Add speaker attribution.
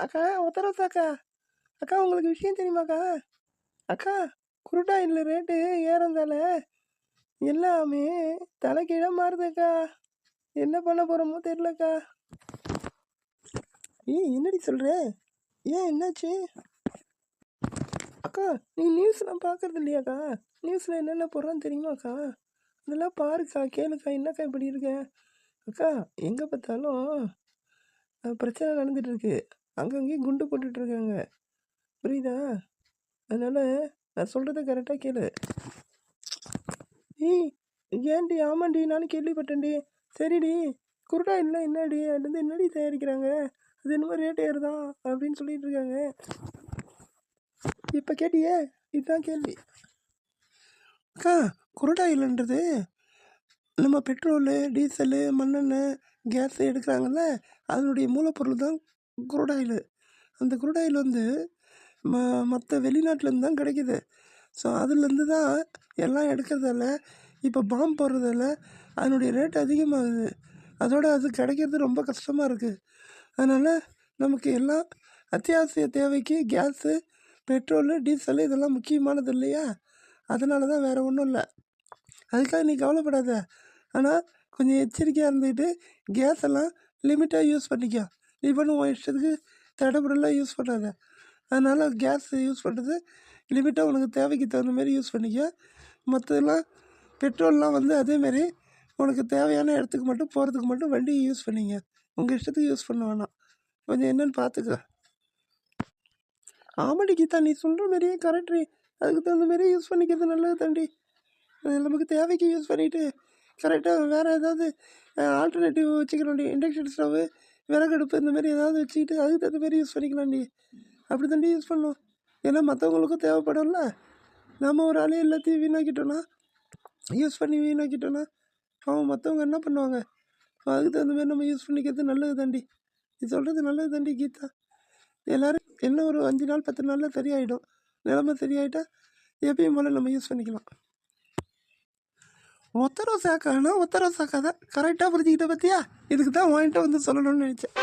Speaker 1: அக்கா ஒத்தரசா அக்கா. அக்கா உங்களுக்கு விஷயம் தெரியுமாக்கா? அக்கா குருட்டாயில் ரேட்டு ஏறந்தால எல்லாமே தலைக்கீழ மாறுதுக்கா. என்ன பண்ண போகிறோமோ தெரிலக்கா. என்னடி சொல்கிற? ஏன் என்னாச்சு? அக்கா நீ நியூஸ்லாம் பார்க்குறது இல்லையாக்கா? நியூஸில் என்னென்ன போடுறான்னு தெரியுமாக்கா? அதெல்லாம் பாருக்கா, கேளுக்கா. என்னக்கா இப்படி இருக்க? அக்கா எங்கே பார்த்தாலும் பிரச்சனை நடந்துகிட்ருக்கு. அங்கங்கேயும் குண்டு போட்டுட்ருக்காங்க, புரியுதா? அதனால் நான் சொல்கிறத கரெக்டாக கேளு. ஏன்டி? ஆமாண்டி, நானும் கேள்விப்பட்டேன்டி. சரிடி, குருடா இல்லை என்னடி? அதுலேருந்து என்னடி தயாரிக்கிறாங்க? அது என்னமோ ரேட் ஏறுதான் அப்படின்னு சொல்லிட்டு இருக்காங்க. இப்போ கேட்டியே, இதுதான் கேள்வி. அக்கா குருடா இல்லைன்றது நம்ம பெட்ரோலு, டீசலு, மண்ணெண்ணெய், கேஸு எடுக்கிறாங்கல்ல, அதனுடைய மூலப்பொருள் தான் குருடாயில். அந்த குருடாயில் வந்து மற்ற வெளிநாட்டிலேருந்து தான் கிடைக்கிது. ஸோ அதுலேருந்து தான் எல்லாம் எடுக்கிறதால இப்போ பாம்பு போடுறதால அதனுடைய ரேட் அதிகமாகுது. அதோடு அது கிடைக்கிறது ரொம்ப கஷ்டமாக இருக்குது. அதனால் நமக்கு எல்லாம் அத்தியாவசிய தேவைக்கு கேஸு, பெட்ரோலு, டீசலு இதெல்லாம் முக்கியமானது இல்லையா? அதனால தான், வேறு ஒன்றும் இல்லை. அதுக்காக நீ கவலைப்படாத. ஆனால் கொஞ்சம் எச்சரிக்கையாக இருந்துக்கிட்டு கேஸ் எல்லாம் லிமிட்டாக யூஸ் பண்ணிக்கோ. நீ பண்ணு உன் இஷ்டத்துக்கு தடபுடலாம் யூஸ் பண்ணாத. அதனால் கேஸ் யூஸ் பண்ணுறது லிமிட்டாக உனக்கு தேவைக்கு தகுந்த மாதிரி யூஸ் பண்ணிக்க. மற்றதெல்லாம் பெட்ரோல்லாம் வந்து அதேமாரி உனக்கு தேவையான இடத்துக்கு மட்டும் போகிறதுக்கு மட்டும் வண்டியை யூஸ் பண்ணிங்க. உங்கள் இஷ்டத்துக்கு யூஸ் பண்ண வேணாம். கொஞ்சம் என்னென்னு பார்த்துக்க. ஆமாடி கீதா, நீ சொல்கிற மாதிரியே கரெக்டு. அதுக்கு தகுந்த மாதிரியே யூஸ் பண்ணிக்கிறது நல்லது தாண்டி. நமக்கு தேவைக்கு யூஸ் பண்ணிவிட்டு கரெக்டாக வேறு ஏதாவது ஆல்டர்னேட்டிவ் வச்சுக்கலாம்டி. இண்டக்ஷன் ஸ்டவ்வு, விறகடுப்பு இந்த மாதிரி ஏதாவது வச்சுக்கிட்டு அதுக்கு தகுந்த மாதிரி யூஸ் பண்ணிக்கலாம்டி. அப்படி தாண்டி யூஸ் பண்ணணும். ஏன்னா மற்றவங்களுக்கும் தேவைப்படும்ல. நம்ம ஒரு ஆளே எல்லாத்தையும் வீணாக்கிட்டோன்னா, யூஸ் பண்ணி வீணாக்கிட்டோன்னா அவன் மற்றவங்க என்ன பண்ணுவாங்க? அதுக்கு தகுந்த மாதிரி நம்ம யூஸ் பண்ணிக்கிறது நல்லது தாண்டி. நீ சொல்கிறது நல்லது தாண்டி கீதா. எல்லோரும் என்ன ஒரு 5 நாள் 10 நாளில் சரியாயிடும். நிலமை சரியாயிட்டா எப்பயும் போல் நம்ம யூஸ் பண்ணிக்கலாம். ஒத்தரவு சாக்கானா ஒத்தரவு சாக்காதான் கரெக்டாக புரிஞ்சுக்கிட்ட பற்றியா? இதுக்கு தான் வாங்கிட்டு வந்து சொல்லணும்னு நினச்சேன்.